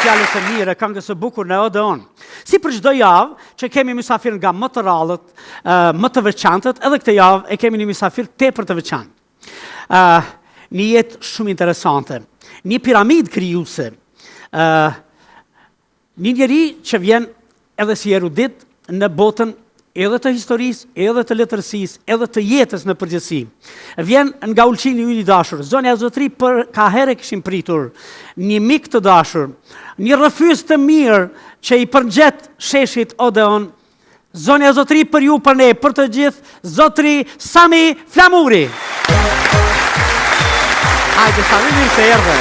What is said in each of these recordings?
fjalës e mirë, këngës së bukur në Odeon. Si për çdo javë që kemi mysafir nga më të rrallët, më të veçantët, edhe këtë javë e kemi një mysafir tepër të veçantë. Një jetë shumë interesante, një piramidë krijuese, një njeri që vjen edhe si erudit në botën edhe të historisë, edhe të letërsisë, edhe të jetës në përgjithësi. Vjen nga ulqini ynë i dashur. Zonja Zotri për ka herë kishim pritur një mik të dashur, një rrëfys të mirë që i përngjet sheshit Odeon. Zonja Zotri për ju, për ne, për të gjithë, Zotri Sami Flamuri. Hajde Sami, mirë se erdhe.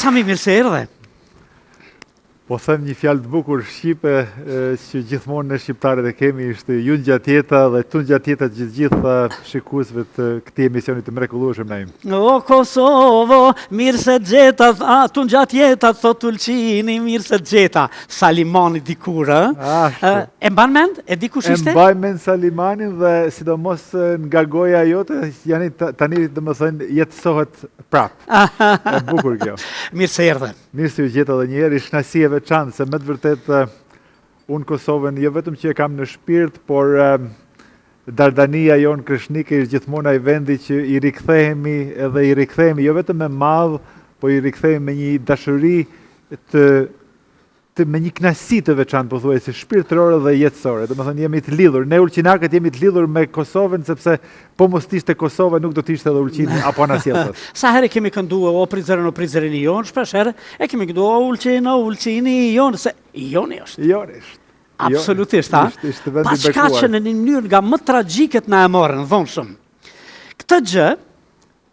Sami, mirë se erdhe. Po them një fjalë të bukur shqipe që gjithmonë ne shqiptarët e kemi, ishte ju ngjatjeta dhe tu ngjatjeta gjithë shikuesve të këtij emisioni të mrekullueshëm Naim. O Kosovo, mirë se gjeta, tu ngjatjeta thot Ulqini, mirë se gjeta. Salimani dikur, e mban mend? E di kush ishte? E mbaj mend Salimanin dhe sidomos nga goja jote, janë tani domethënë jetësohet prap. E bukur kjo. Mirë se erdhe. Mirë se ju gjeta edhe një herë, është kënaqësi e veçantë, se me të vërtet unë Kosovën jo vetëm që e kam në shpirt, por dardania jonë krishtlike është gjithmonë ai vendi që i rikthehemi edhe i rikthehemi jo vetëm me madh, po i rikthehemi me një dashuri me një kënaqësi të veçantë, pothuajse shpirtërore dhe jetësore. Domethënë jemi të lidhur, ne ulqinakët jemi të lidhur me Kosovën, sepse po mos ishte Kosova nuk do të ishte edhe Ulqini apo anasjellës. Sa herë kemi kënduar o prizren jon, shpesh herë e kemi kënduar Ulqini jon, se joni është. Joni është. Absolutisht, ha? Pa çka që në një mënyrë nga më tragjikët na e morën vonshëm. Këtë gjë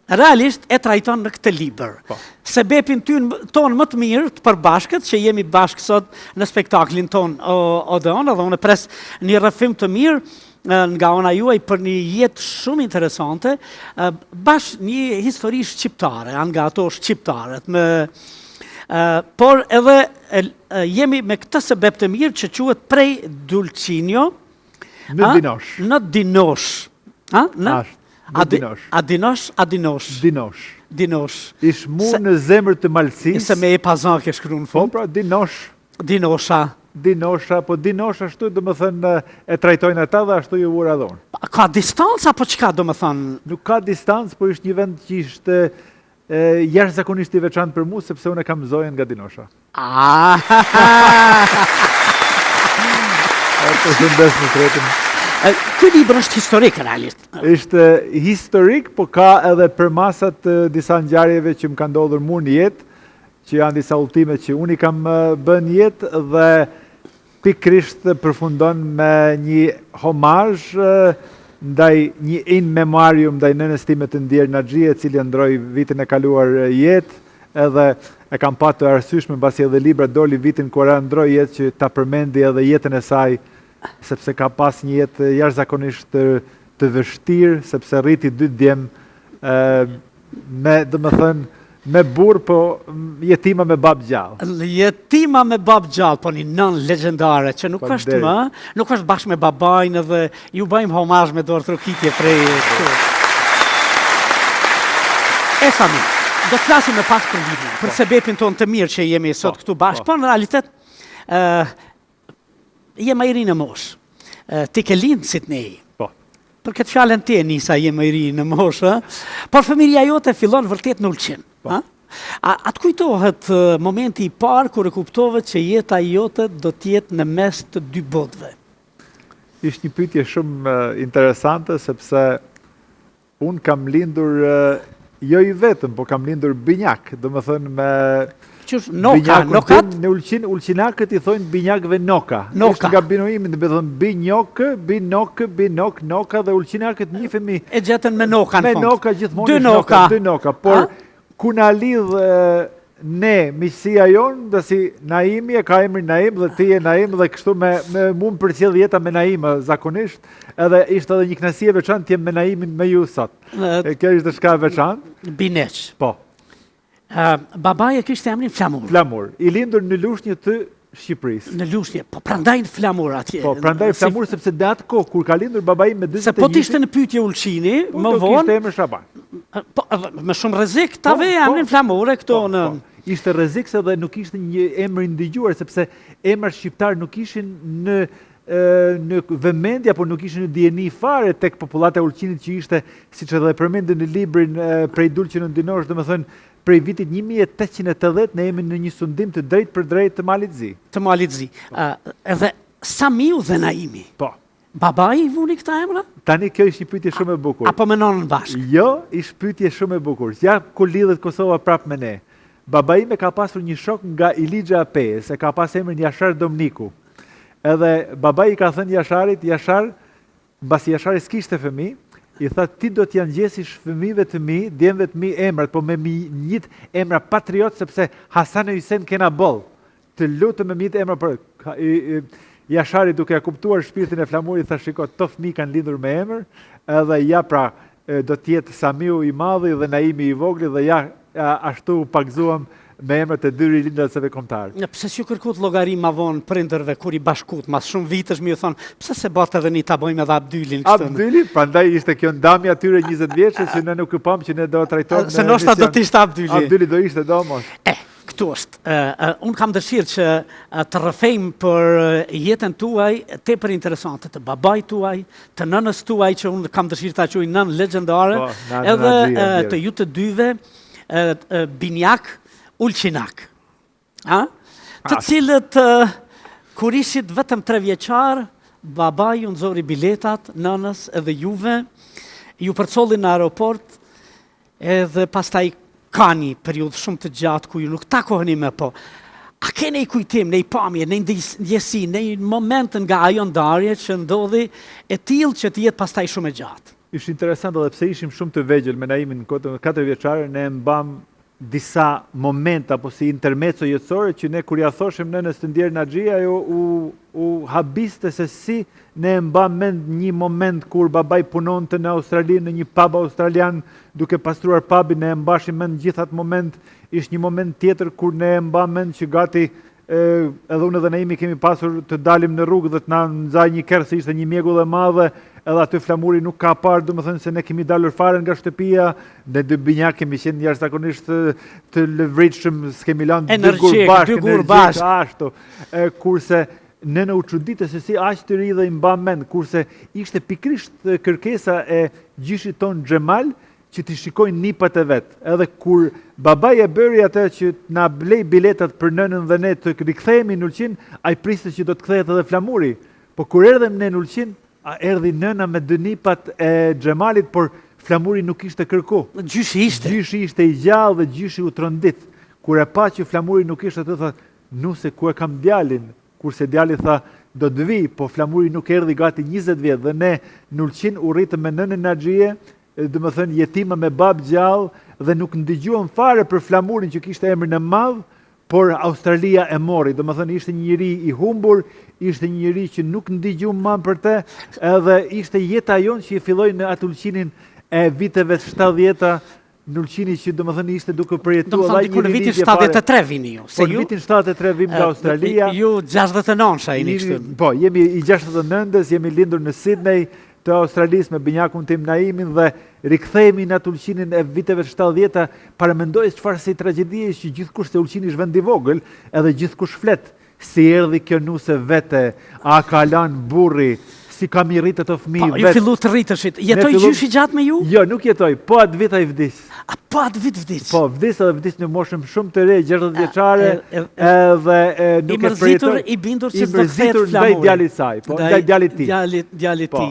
realisht e trajton në këtë libër. Sebepin tonë më të mirë të përbashkët, që jemi bashkë sot në spektaklin tonë Odeon, dhe unë pres një rrëfim të mirë nga ona juaj për një jetë shumë interesante, bashkë një histori shqiptare, nga ato shqiptarët, por edhe jemi me këtë sebep të mirë që quhet prej Dulcinjo në Dinosh. Në Dinosh. Dinosh. Ish mu në zemër të Malësisë. Se me e pazan ke shkru në fund. Po, pra, Dinosh. Dinosha, po Dinosh ashtu do më thënë e trajtojnë ata dhe ashtu ju vura dhonë. Ka distancë apo qka do më thënë? Nuk ka distancë, po ishtë një vend që ishte jashtëzakonisht i veçantë për mu, sepse unë e kam zojen nga Dinosha. Po shëndes në tretin. Ky libër është historik, realisht. Ishte historik, po ka edhe përmasat disa ngjarjeve që më ka ndodhur mu në jetë, që janë disa udhëtime që unë i kam bën jetë dhe pikërisht përfundon me një homazh ndaj një in memoriam ndaj nënës time të ndjer Naxhie, e cili ndroi vitin e kaluar jetë, edhe e kam patur të arsyeshme mbasi edhe libra doli vitin kur ndroi jetë që ta përmendi edhe jetën e saj, sepse ka pas një jetë jashtëzakonisht të vështirë, sepse rriti 2 djem me burr, po jetima me bab gjallë. Jetima me bab gjallë, po një nën legjendare, që nuk është nuk është bashkë me babajnë dhe ju bëjmë homazh me dorë trokitje prej... Sami, do të flasim me pak për librin, për sebepin tonë të mirë që jemi sot këtu bashkë, po në realitet je më i ri në moshë. Ti ke lindë si të nej. Për këtë fjalën ti e nisa je më i ri në moshë, por fëmijëria jote fillon vërtet në Ulqin. A të kujtohet momenti i parë kur e kuptove që jeta jote do të jetë në mes të 2 botëve? Ishte një pyetje shumë interesante, sepse unë kam lindur jo i vetëm, po kam lindur binjak, domethënë me nokat? Në Ulqinakët i thojnë binjakëve noka. Është nga binoimi, dhe thënë binok, noka, dhe Ulqinakët njihemi e gjetën me noka në fund. Me noka gjithmonë. 2 noka. Por ku na lidh ne miqësia jonë, dhe si Naimi e ka emrin Naim dhe ti e Naim, dhe kështu me mu më përcjell jeta me Naim zakonisht, edhe ishte edhe një kënaqësi e veçantë të jem me Naimin me ju sot. Kjo ishte shka e veçantë. Bineq. Po. Babaja kishte emrin Flamur. Flamur. I lindur në Lushnjë të Shqipërisë. Në Lushnjë, po prandaj në Flamur atje. Po, prandaj Flamur sepse në atë kohë kur ka lindur babai me 41. Se po t'ishte në pyetje Ulçini, më do vonë. kishte emër Shaban. Po, me shumë rrezik ta vej emrin Flamur këto në. Ishte rrezik se dhe nuk ishte një emër i ndëgjuar sepse emrat shqiptar nuk ishin në vëmendje apo nuk ishin në dijeni fare tek popullata e Ulçinit që ishte, siç edhe përmendën në librin Prej Dulçe në Dinosh, domethënë prej vitit 1880 ne jemi në një sundim të drejt për drejt të Malit Zi. Të Malit Zi. Edhe Samiu dhe Naimi. Po. Babai i vuni këta emra? Tani kjo ishte një pyetje shumë e bukur. Apo me nonën bashkë? Jo, ishte pyetje shumë e bukur. Ja ku lidhet Kosova prap me ne. Babai me ka pasur një shok nga Ilixha Apes, e ka pas emrin Jashar Domniku. Edhe babai i ka thënë Jasharit, Jashar, mbasi Jashari s'kishte fëmijë, i tha ti do t'ja ngjesish fëmijëve të mi, djemve të mi emrat, po me njët emra patriot sepse Hasan e Hysen kena boll. Të lutem me njët emra për Jashari duke ja kuptuar shpirtin e Flamurit, tha shiko, to fëmijë kanë lindur me emër, edhe ja pra do t'jetë Samiu i madhi dhe Naimi i vogli dhe ja ashtu pagzuam me emrat e dy rilindasve kombëtar. Pse s'ju kërkut llogari ma vonë prindërve kur i bashkut, mas shumë vitesh mi ju thonë, pse se bërë edhe një ta bojmë edhe Abdylin kështu? Abdyli, prandaj ishte kjo ndamja atyre 20 vjeçës që ne nuk e pam që ne do trajtojmë. Se ndoshta do të ishte Abdyli. Abdyli do ishte domos. Këtu është. Unë kam dëshirë që të rrëfejmë për jetën tuaj tepër interesante, të babait tuaj, të nënës tuaj që unë kam dëshirë ta quaj nën legjendare, edhe të ju të dyve Binjak Ulqinak, të cilët kur ishit vetëm 3 vjeçar, babai ju nxori biletat, nënës edhe juve, ju përcolli në aeroport, edhe pastaj ka një periudhë shumë të gjatë ku ju nuk takoheni me po. A ke ne i kujtim, ne i pamje, ne i ndjesi, ne i moment nga ajo ndarje që ndodhi e tillë që të jetë pastaj shumë e gjatë? Ishte interesant edhe pse ishim shumë të vegjël me Naimin në 4 vjeçare, ne mbam disa momenta apo si intermezzo jetësore që ne kur ja thoshim nënës të ndjerë Naxhia, ajo u habiste se si ne mbam mend një moment kur babai punonte në Australi në një pub australian duke pastruar pubin, ne mbashim mend gjithat moment. Ishte një moment tjetër kur ne mbam mend që gati edhe unë edhe Naimi kemi pasur të dalim në rrugë dhe të na nxaj një kerr se ishte një mjegull e madhe, edhe aty Flamuri nuk ka parë, domethënë se ne kemi dalur fare nga shtëpia, ne dy binjak kemi qenë jashtëzakonisht të lëvritshëm, s'kemi lënë dy gur bashkë, ashtu. Kurse nëna u çuditë se si aq të ri dhe i mba mend, kurse ishte pikrisht kërkesa e gjyshit ton Xhemal që t'i shikojnë nipat e vetë. Edhe kur babai e bëri atë që na blej biletat për nënën dhe ne të rikthehemi në Ulqin, ai priste që do të kthehet edhe Flamuri. Po kur erdhem ne në Ulqin, erdhi nëna me 2 nipat e Xhemalit, por Flamuri nuk ishte kërku. Gjyshi ishte. Gjyshi ishte i gjallë dhe gjyshi u trondit. Kur e pa që Flamuri nuk ishte atë, tha, nuse ku e kam djalin, kurse djali tha, do të vi, po Flamuri nuk erdhi gati 20 vjet dhe ne në Ulqin u rritëm me nënën Naxhie, dhe më thënë jetima me bab gjallë dhe nuk ndëgjuam fare për Flamurin që kishte emrin e madh, por Australia e mori. Dhe më thënë ishte një njeri i humbur, ishte një njeri që nuk ndëgjuam më për te, edhe ishte jeta jonë që i filloi në atë Ulqinin e viteve 70-ta, në Ulqini që dhe më thënë ishte duke përjetuar. Do më thënë në vitin 73 vini ju. Po në vitin 73 vim nga Australia. Ju 69-sha i një kështu. Po, jemi i 69-ës, jemi lindur në Sydney të Australisë me binjakun tim Naimin dhe rikthehemi në atë Ulqinin e viteve 70-ta, paramendoj çfarë si tragjedie që gjithkusht se Ulqini është vend i vogël, edhe gjithkush flet. Si erdhi kjo nuse vete, a ka lanë burri, si kam i rritë të fëmijë vetë. Ju fillu të rritëshit. Jetoj gjyshi gjatë me ju? Jo, nuk jetoj, po atë vit ai vdis. A po atë vit vdis? Po, vdis edhe vdis në moshën shumë të re, 60 vjeçare, edhe nuk e përjetoj. I bindur që do kthehet Flamuri. Ndaj djalit saj, po, ndaj djalit ti. Djalit ti.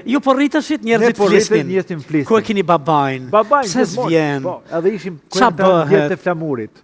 Ju po rritëshit njerëzit flisnin. Ku e keni babain? Babain, pse s'vjen? Po, edhe ishim 40 vjet të Flamurit.